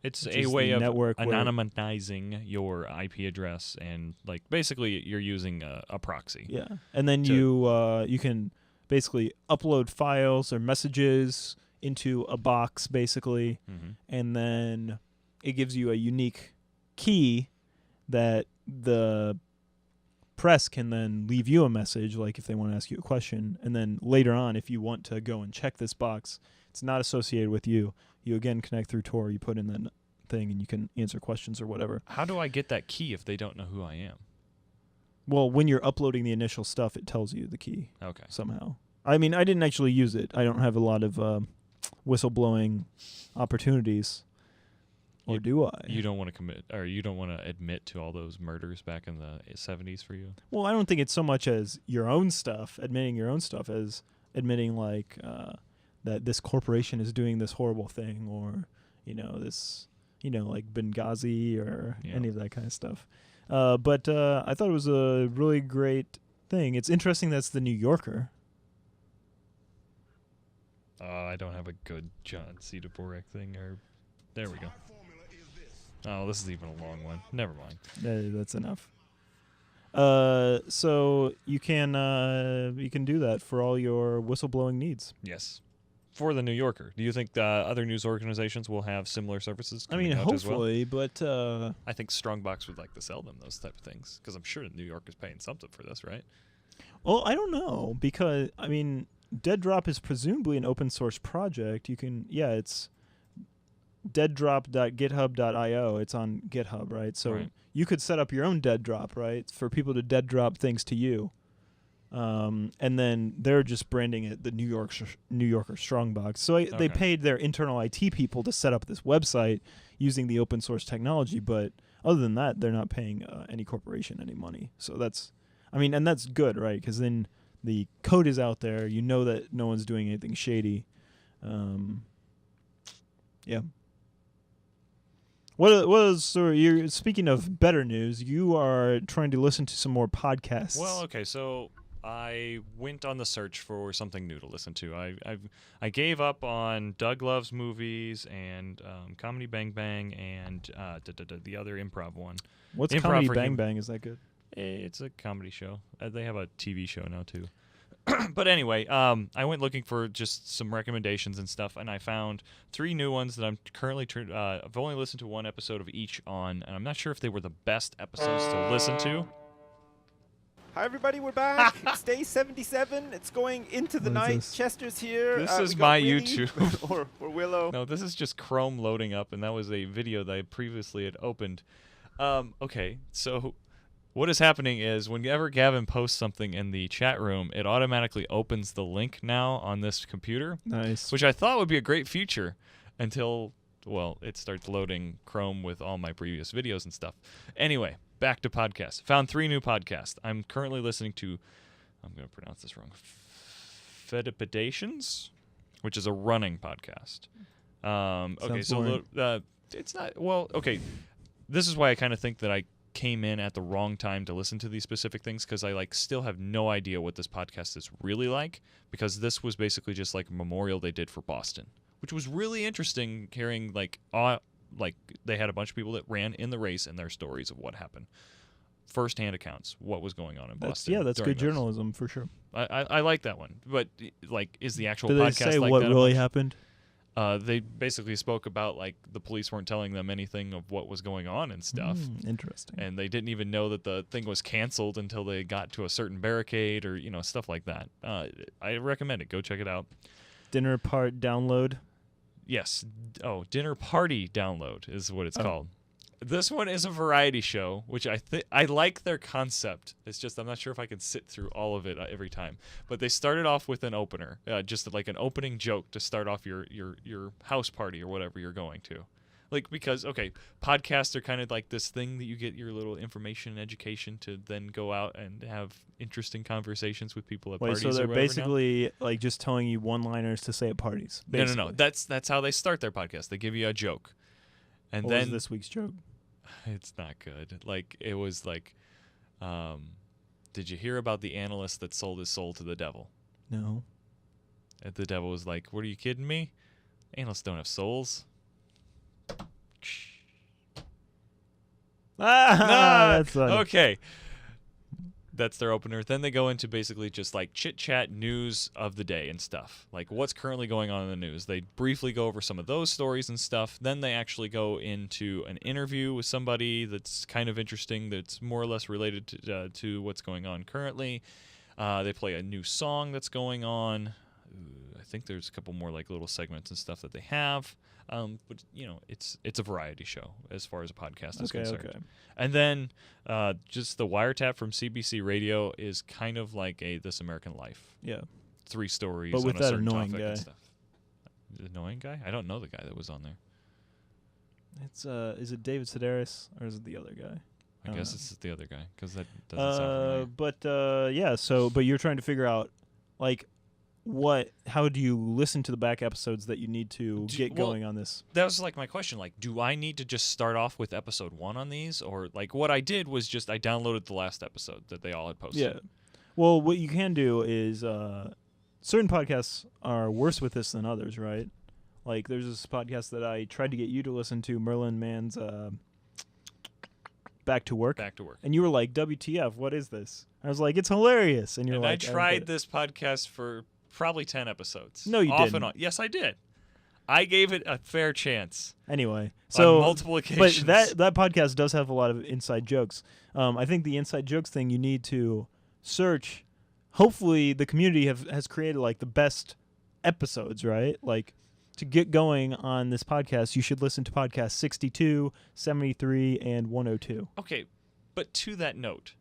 Speaker 1: It's
Speaker 2: which
Speaker 1: a
Speaker 2: is
Speaker 1: way
Speaker 2: the
Speaker 1: of
Speaker 2: network where-
Speaker 1: anonymizing your IP address, and basically you're using a proxy.
Speaker 2: Yeah, and then you can basically upload files or messages into a box, basically, and then it gives you a unique key that the press can then leave you a message, like if they want to ask you a question, and then later on, if you want to go and check this box, it's not associated with you. You again connect through Tor, you put in that thing, and you can answer questions or whatever.
Speaker 1: How do I get that key if they don't know who I am?
Speaker 2: Well, when you're uploading the initial stuff, it tells you the key.
Speaker 1: Okay.
Speaker 2: Somehow. I mean, I didn't actually use it. I don't have a lot of whistleblowing opportunities. Or do I?
Speaker 1: You don't want to commit, or you don't want to admit to all those murders back in the 70s for you?
Speaker 2: Well, I don't think it's so much as your own stuff, admitting your own stuff, as admitting that this corporation is doing this horrible thing, or this, like Benghazi or any of that kind of stuff. But I thought it was a really great thing. It's interesting that's the New Yorker.
Speaker 1: I don't have a good John C. Dvorak thing. There we go. Oh, this is even a long one. Never mind.
Speaker 2: That's enough. So you can do that for all your whistleblowing needs.
Speaker 1: Yes. For the New Yorker. Do you think other news organizations will have similar services coming out as well?
Speaker 2: Hopefully, but
Speaker 1: I think Strongbox would like to sell them those type of things, because I'm sure the New York is paying something for this, right?
Speaker 2: well, I don't know, because Dead Drop is presumably an open source project. It's deaddrop.github.io. It's on GitHub, right? So
Speaker 1: Right.
Speaker 2: you could set up your own Dead Drop, right, for people to dead drop things to you. And then they're just branding it the New Yorker Strongbox. So they
Speaker 1: Okay.
Speaker 2: paid their internal IT people to set up this website using the open source technology, but other than that, they're not paying any corporation any money. So that's good, right? Because then the code is out there. You know that no one's doing anything shady. Yeah. You're speaking of better news. You are trying to listen to some more podcasts.
Speaker 1: Well, okay, so I went on the search for something new to listen to. I gave up on Doug Loves Movies and Comedy Bang Bang and the other improv one.
Speaker 2: What's
Speaker 1: Improv
Speaker 2: Comedy
Speaker 1: for
Speaker 2: Bang
Speaker 1: Hum-
Speaker 2: Bang? Is that good?
Speaker 1: It's a comedy show. They have a TV show now too. But anyway, I went looking for just some recommendations and stuff, and I found 3 new ones that I'm currently. I've only listened to one episode of each on, and I'm not sure if they were the best episodes to listen to.
Speaker 3: Hi everybody, we're back. It's day 77. It's going into the
Speaker 2: What is
Speaker 3: night.
Speaker 2: this?
Speaker 3: Chester's here.
Speaker 1: This is
Speaker 3: we got
Speaker 1: my
Speaker 3: Willie
Speaker 1: YouTube.
Speaker 3: or Willow.
Speaker 1: No, this is just Chrome loading up, and that was a video that I previously had opened. Okay, so what is happening is whenever Gavin posts something in the chat room, it automatically opens the link now on this computer,
Speaker 2: Nice.
Speaker 1: which I thought would be a great feature until, well, it starts loading Chrome with all my previous videos and stuff. Anyway, back to podcasts. Found 3 new podcasts. I'm currently listening to, I'm going to pronounce this wrong, Fedipidations, which is a running podcast. Okay,
Speaker 2: Sounds
Speaker 1: so
Speaker 2: boring.
Speaker 1: it's not, well, okay, this is why I kind of think that I came in at the wrong time to listen to these specific things, because I still have no idea what this podcast is really like, because this was basically just like a memorial they did for Boston, which was really interesting, hearing like they had a bunch of people that ran in the race and their stories of what happened, first-hand accounts, what was going on in Boston.
Speaker 2: That's
Speaker 1: during
Speaker 2: good
Speaker 1: this.
Speaker 2: journalism for sure.
Speaker 1: I like that one, but is the actual
Speaker 2: Did they
Speaker 1: podcast
Speaker 2: say
Speaker 1: like
Speaker 2: what
Speaker 1: that?
Speaker 2: really happened?
Speaker 1: They basically spoke about the police weren't telling them anything of what was going on and stuff.
Speaker 2: Interesting.
Speaker 1: And they didn't even know that the thing was canceled until they got to a certain barricade or stuff like that. I recommend it. Go check it out.
Speaker 2: Dinner part download.
Speaker 1: Yes. Oh, Dinner Party Download is what it's called. This one is a variety show, which I like their concept. It's just I'm not sure if I can sit through all of it every time. But they started off with an opener, just like an opening joke to start off your house party or whatever you're going to. Because podcasts are kind of like this thing that you get your little information and education to then go out and have interesting conversations with people at parties.
Speaker 2: So they're
Speaker 1: or whatever now.
Speaker 2: basically just telling you one-liners to say at parties. Basically.
Speaker 1: No. That's how they start their podcast. They give you a joke. And
Speaker 2: What
Speaker 1: then
Speaker 2: was this week's joke?
Speaker 1: it's not good. It was did you hear about the analyst that sold his soul to the devil?
Speaker 2: No.
Speaker 1: And the devil was like, "What, are you kidding me? Analysts don't have souls."
Speaker 2: That's funny.
Speaker 1: Okay. That's their opener. Then they go into basically just chit-chat news of the day and stuff. What's currently going on in the news. They briefly go over some of those stories and stuff. Then they actually go into an interview with somebody that's kind of interesting, that's more or less related to what's going on currently. They play a new song that's going on. I think there's a couple more little segments and stuff that they have. But it's a variety show as far as a podcast is concerned.
Speaker 2: Okay.
Speaker 1: And then just the Wiretap from CBC Radio is kind of like a This American Life.
Speaker 2: Yeah.
Speaker 1: 3 stories
Speaker 2: But with
Speaker 1: on a
Speaker 2: that
Speaker 1: certain
Speaker 2: annoying
Speaker 1: topic
Speaker 2: guy.
Speaker 1: and stuff. The annoying guy? I don't know the guy that was on there.
Speaker 2: It's is it David Sedaris or is it the other guy?
Speaker 1: I
Speaker 2: don't
Speaker 1: guess
Speaker 2: know.
Speaker 1: it's the other guy because that doesn't sound familiar.
Speaker 2: But you're trying to figure out how do you listen to the back episodes that you need to get going on this?
Speaker 1: That was my question. Do I need to just start off with episode 1 on these? Or what I did was just I downloaded the last episode that they all had posted.
Speaker 2: Yeah. Well, what you can do is certain podcasts are worse with this than others, right? There's this podcast that I tried to get you to listen to, Merlin Mann's Back to Work.
Speaker 1: Back to Work.
Speaker 2: And you were like, WTF, what is this? I was like, it's hilarious. And you're
Speaker 1: I
Speaker 2: like, don't
Speaker 1: tried
Speaker 2: get it.
Speaker 1: this podcast for probably 10 episodes.
Speaker 2: No, you
Speaker 1: off
Speaker 2: didn't.
Speaker 1: And on. Yes, I did. I gave it a fair chance.
Speaker 2: Anyway,
Speaker 1: on multiple occasions.
Speaker 2: But that podcast does have a lot of inside jokes. I think the inside jokes thing you need to search. Hopefully, the community has created the best episodes, right? To get going on this podcast, you should listen to podcasts 62, 73, and 102.
Speaker 1: Okay, but to that note,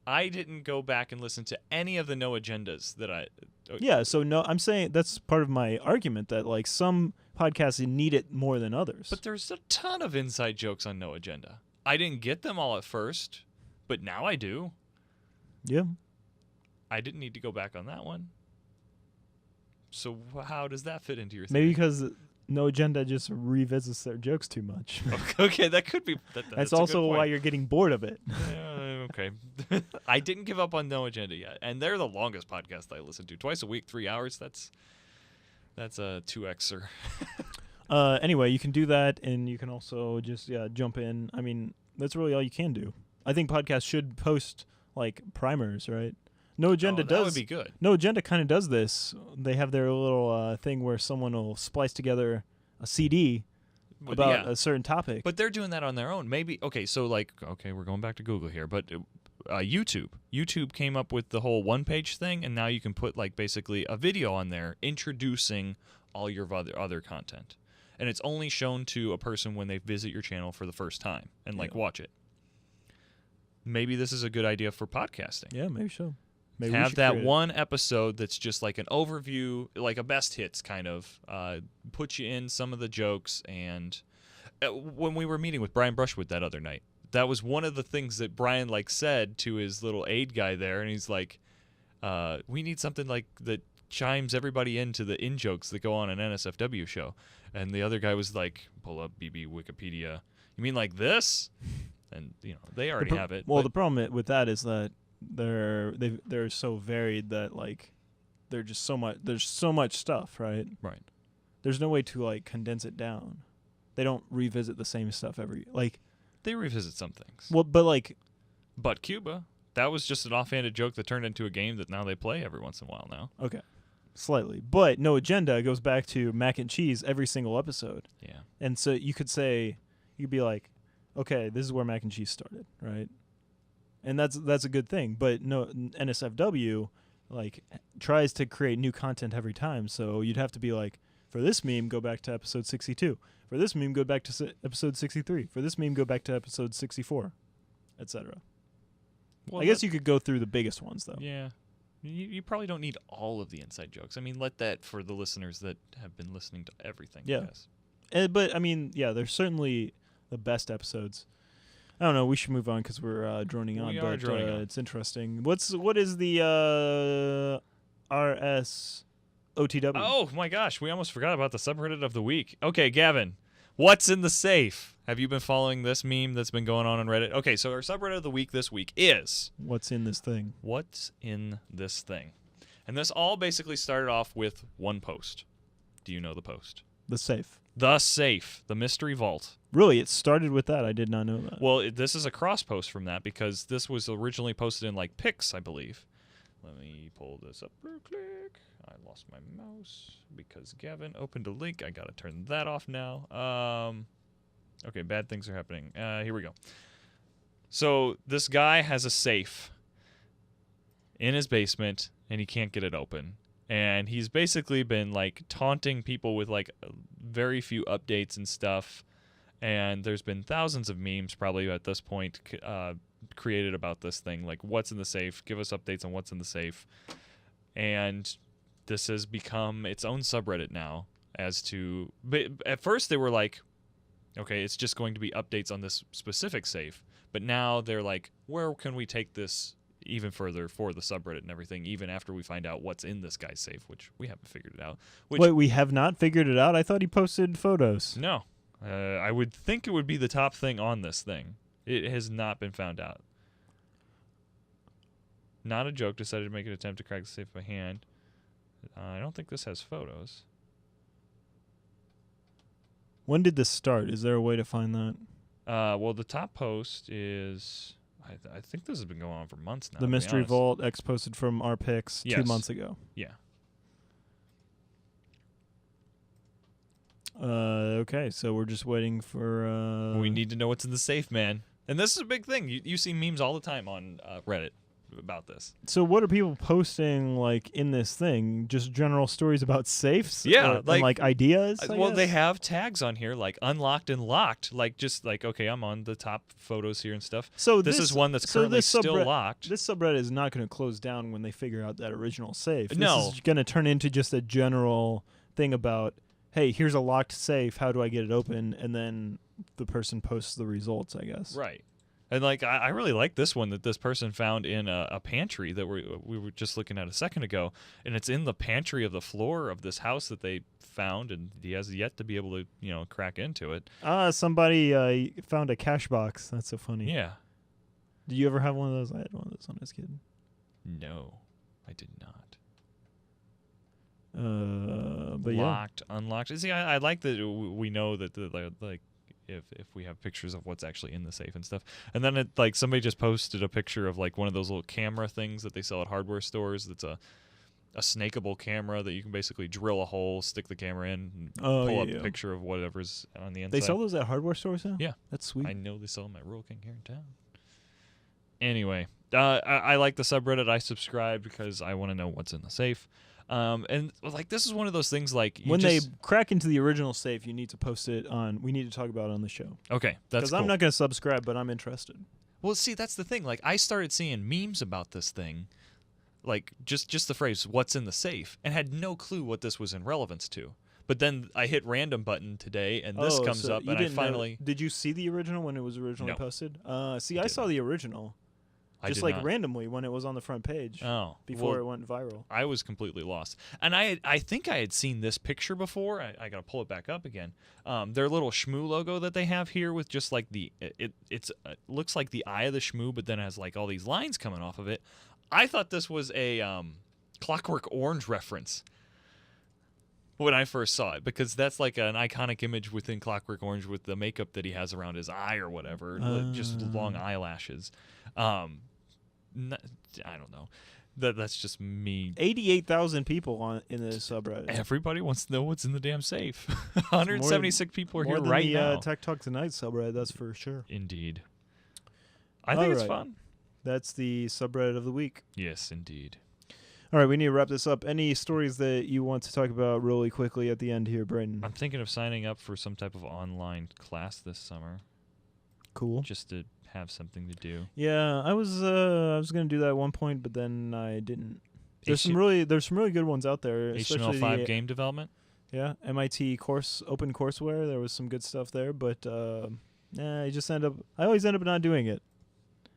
Speaker 1: I didn't go back and listen to any of the No Agendas that I...
Speaker 2: Yeah, so no, I'm saying that's part of my argument that some podcasts need it more than others.
Speaker 1: But there's a ton of inside jokes on No Agenda. I didn't get them all at first, but now I do.
Speaker 2: Yeah.
Speaker 1: I didn't need to go back on that one. So how does that fit into your thing?
Speaker 2: Maybe because No Agenda just revisits their jokes too much.
Speaker 1: Okay, that could be.
Speaker 2: That's
Speaker 1: a good
Speaker 2: also why
Speaker 1: point.
Speaker 2: you're getting bored of it.
Speaker 1: Okay. I didn't give up on No Agenda yet, and they're the longest podcast I listen to. Twice a week, 3 hours. That's a 2xer.
Speaker 2: Anyway, you can do that, and you can also just jump in. I mean, that's really all you can do. I think podcasts should post like primers, right? No Agenda
Speaker 1: that
Speaker 2: does.
Speaker 1: would be good.
Speaker 2: No Agenda kind of does this. They have their little thing where someone will splice together a CD
Speaker 1: But
Speaker 2: about
Speaker 1: yeah.
Speaker 2: a certain topic.
Speaker 1: But they're doing that on their own. Maybe so we're going back to Google here, but YouTube came up with the whole one-page thing, and now you can put like basically a video on there introducing all your other content, and it's only shown to a person when they visit your channel for the first time and watch it. Maybe this is a good idea for podcasting.
Speaker 2: Yeah, maybe so. Maybe we
Speaker 1: Have
Speaker 2: should
Speaker 1: that
Speaker 2: create it.
Speaker 1: one episode that's just like an overview, like a best hits kind of. Put you in some of the jokes. And when we were meeting with Brian Brushwood that other night, that was one of the things that Brian said to his little aide guy there, and he's like, "We need something like that chimes everybody into the in jokes that go on an NSFW show." And the other guy was like, "Pull up BB Wikipedia. You mean like this?" And they already have it.
Speaker 2: Well,
Speaker 1: but-
Speaker 2: the problem with that is that they're so varied that they're just so much. There's so much stuff, right?
Speaker 1: Right.
Speaker 2: There's no way to condense it down. They don't revisit the same stuff every
Speaker 1: They revisit some things.
Speaker 2: Well,
Speaker 1: But Cuba, that was just an offhanded joke that turned into a game that now they play every once in a while now.
Speaker 2: okay, slightly. But No Agenda goes back to mac and cheese every single episode,
Speaker 1: Yeah.
Speaker 2: and so you could be like, okay, this is where mac and cheese started, right? And that's a good thing. But no, NSFW tries to create new content every time. So you'd have to be like, for this meme, go back to episode 62. For this meme, go back to episode 63. For this meme, go back to episode 64, etc.
Speaker 1: Well,
Speaker 2: I guess you could go through the biggest ones though.
Speaker 1: Yeah. You probably don't need all of the inside jokes. I mean, let that for the listeners that have been listening to everything.
Speaker 2: Yeah.
Speaker 1: Yes.
Speaker 2: But I mean, yeah, there's certainly the best episodes. I don't know. We should move on because we're droning on.
Speaker 1: We are droning on.
Speaker 2: It's interesting. What is the RS OTW?
Speaker 1: Oh my gosh, we almost forgot about the subreddit of the week. Okay, Gavin, what's in the safe? Have you been following this meme that's been going on Reddit? Okay, so our subreddit of the week this week is
Speaker 2: What's in this thing?
Speaker 1: What's in this thing? And this all basically started off with one post. Do you know the post?
Speaker 2: The safe.
Speaker 1: The safe, the mystery vault.
Speaker 2: Really, it started with that. I did not know that.
Speaker 1: Well, this is a cross post from that because this was originally posted in pics, I believe. Let me pull this up real quick. I lost my mouse because Gavin opened a link. I gotta turn that off now. Okay, bad things are happening. Here we go. So this guy has a safe in his basement and he can't get it open. And he's basically been taunting people with very few updates and stuff. And there's been thousands of memes probably at this point created about this thing, like what's in the safe, give us updates on what's in the safe. And this has become its own subreddit now but at first they were like, okay, it's just going to be updates on this specific safe. But now they're like, where can we take this even further for the subreddit and everything, even after we find out what's in this guy's safe, which we haven't figured it out.
Speaker 2: Wait, we have not figured it out? I thought he posted photos.
Speaker 1: No. I would think it would be the top thing on this thing. It has not been found out. Not a joke. Decided to make an attempt to crack the safe by hand. I don't think this has photos.
Speaker 2: When did this start? Is there a way to find that?
Speaker 1: Well, the top post is... I think this has been going on for months now.
Speaker 2: The
Speaker 1: to be
Speaker 2: Mystery
Speaker 1: honest.
Speaker 2: Vault X posted from our picks 2
Speaker 1: Yes.
Speaker 2: months ago.
Speaker 1: Yeah.
Speaker 2: Okay, so we're just waiting for...
Speaker 1: We need to know what's in the safe, man. And this is a big thing. You see memes all the time on Reddit about this.
Speaker 2: So what are people posting in this thing? Just general stories about safes?
Speaker 1: Yeah,
Speaker 2: and, ideas? I
Speaker 1: Well, they
Speaker 2: guess?
Speaker 1: have tags on here like unlocked and locked, okay, I'm on the top photos here and stuff.
Speaker 2: So
Speaker 1: This is one that's currently still locked.
Speaker 2: This subreddit is not going to close down when they figure out that original safe.
Speaker 1: No.
Speaker 2: This is going to turn into just a general thing about, hey, here's a locked safe. How do I get it open? And then the person posts the results, I guess.
Speaker 1: Right. And like I really like this one that this person found in a pantry that we were just looking at a second ago, and it's in the pantry of the floor of this house that they found, and he has yet to be able to crack into it.
Speaker 2: Somebody found a cash box. That's so funny.
Speaker 1: Yeah.
Speaker 2: Did you ever have one of those? I had one of those when I was a kid.
Speaker 1: No, I did not.
Speaker 2: But
Speaker 1: Locked, unlocked. See, I like that we know that like if we have pictures of what's actually in the safe and stuff. And then like somebody just posted a picture of like one of those little camera things that they sell at hardware stores. That's a snakeable camera that you can basically drill a hole, stick the camera in, and pull up a picture of whatever's on the inside.
Speaker 2: They sell those at hardware stores now?
Speaker 1: Yeah.
Speaker 2: That's sweet.
Speaker 1: I know they sell them at Rural King here in town. Anyway, I like the subreddit. I subscribe because I want to know what's in the safe. And like this is one of those things like
Speaker 2: when they crack into the original safe, you need to post it on. We need to talk about it on the show.
Speaker 1: Okay, that's
Speaker 2: because
Speaker 1: cool.
Speaker 2: I'm not going to subscribe, but I'm interested.
Speaker 1: Well, see, that's the thing. Like I started seeing memes about this thing, like just the phrase "what's in the safe," and had no clue what this was in relevance to. But then I hit random button today, and this comes up, and I finally.
Speaker 2: Did you see the original when it was originally posted? See, I saw the original. Just like randomly when it was on the front page.
Speaker 1: Oh,
Speaker 2: before it went viral.
Speaker 1: I was completely lost, and I think I had seen this picture before. I gotta pull it back up again. Their little Shmoo logo that they have here with just like it looks like the eye of the Shmoo, but then it has like all these lines coming off of it. I thought this was a Clockwork Orange reference when I first saw it, because that's like an iconic image within Clockwork Orange with the makeup that he has around his eye or whatever, just long eyelashes. I don't know. That's just me.
Speaker 2: 88,000 people in the subreddit.
Speaker 1: Everybody wants to know what's in the damn safe. 176 people are here right now.
Speaker 2: Tech Talk Tonight subreddit, that's for sure.
Speaker 1: Indeed. I think it's fun.
Speaker 2: That's the subreddit of the week.
Speaker 1: Yes, indeed.
Speaker 2: All right, we need to wrap this up. Any stories that you want to talk about really quickly at the end here, Braden?
Speaker 1: I'm thinking of signing up for some type of online class this summer.
Speaker 2: Cool.
Speaker 1: Just to have something to do.
Speaker 2: Yeah, I was going to do that at one point, but then I didn't. There's some really good ones out there.
Speaker 1: HTML5 game development.
Speaker 2: Yeah, MIT open courseware. There was some good stuff there, but I always end up not doing it.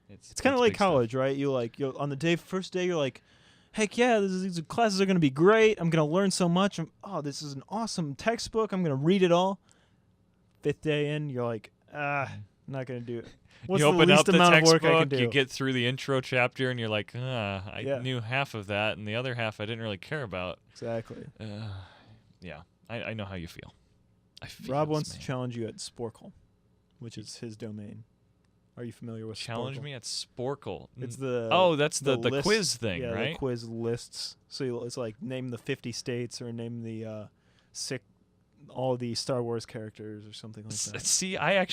Speaker 2: It's kind of like college,
Speaker 1: stuff.
Speaker 2: Right? You on the first day, you're like, heck yeah, these classes are going to be great. I'm going to learn so much. This is an awesome textbook. I'm going to read it all. 5th day in, you're like, I'm not going to do it. What's
Speaker 1: you open
Speaker 2: the least
Speaker 1: up the
Speaker 2: amount
Speaker 1: textbook,
Speaker 2: of work I can do?
Speaker 1: You get through the intro chapter, and you're like, I knew half of that, and the other half I didn't really care about.
Speaker 2: Exactly.
Speaker 1: Yeah, I know how you feel.
Speaker 2: Rob wants to challenge you at Sporkle, which is his domain. Are you familiar with
Speaker 1: Challenge
Speaker 2: Sporkle?
Speaker 1: me at Sporkle.
Speaker 2: It's the
Speaker 1: that's the
Speaker 2: list,
Speaker 1: quiz thing, right?
Speaker 2: The quiz lists. So it's like name the 50 states or name the all the Star Wars characters or something like that.
Speaker 1: See, I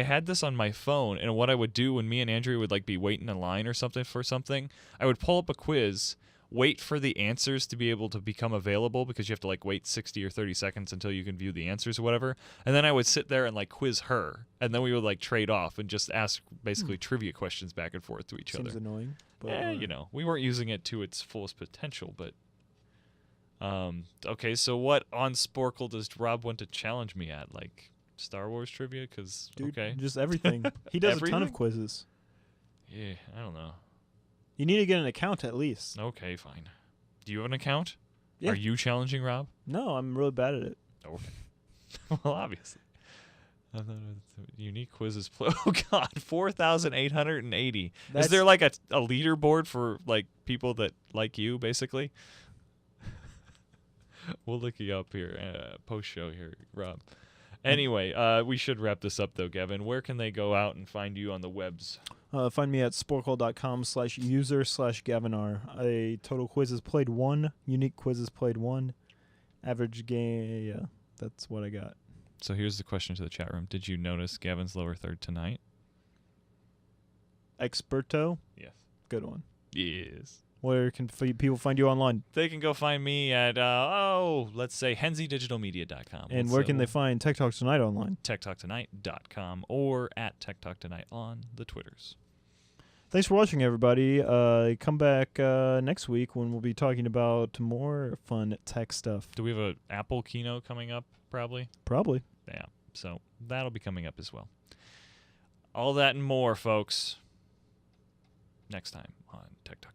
Speaker 1: had this on my phone, and what I would do when me and Andrea would like be waiting in line or something for something, I would pull up a quiz, wait for the answers to be able to become available, because you have to like wait 60 or 30 seconds until you can view the answers or whatever, and then I would sit there and like quiz her, and then we would like trade off and just ask basically trivia questions back and forth to each other.
Speaker 2: Seems annoying. But
Speaker 1: we weren't using it to its fullest potential, but okay, so what on Sporkle does Rob want to challenge me at? Like Star Wars trivia? Because
Speaker 2: just everything. He does a ton of quizzes.
Speaker 1: Yeah, I don't know.
Speaker 2: You need to get an account at least.
Speaker 1: Okay, fine. Do you have an account?
Speaker 2: Yeah.
Speaker 1: Are you challenging Rob?
Speaker 2: No, I'm really bad at it.
Speaker 1: Okay. Well, obviously. I thought unique quizzes. Oh God, 4,880. Is there like a leaderboard for like people that like you, basically? We'll look you up here, post show here, Rob. Anyway, we should wrap this up though, Gavin. Where can they go out and find you on the webs?
Speaker 2: Find me at sporkle.com/user/Gavinar. Total quizzes played 1, unique quizzes played 1, average game. Yeah, that's what I got.
Speaker 1: So here's the question to the chat room: did you notice Gavin's lower third tonight?
Speaker 2: Experto.
Speaker 1: Yes.
Speaker 2: Good one.
Speaker 1: Yes.
Speaker 2: Where can people find you online?
Speaker 1: They can go find me at, let's say, henzedigitalmedia.com.
Speaker 2: And where can they find Tech Talk Tonight online?
Speaker 1: TechTalkTonight.com or at Tech Talk Tonight on the Twitters.
Speaker 2: Thanks for watching, everybody. Come back next week when we'll be talking about more fun tech stuff.
Speaker 1: Do we have an Apple keynote coming up, probably?
Speaker 2: Probably.
Speaker 1: Yeah, so that'll be coming up as well. All that and more, folks. Next time on Tech Talk.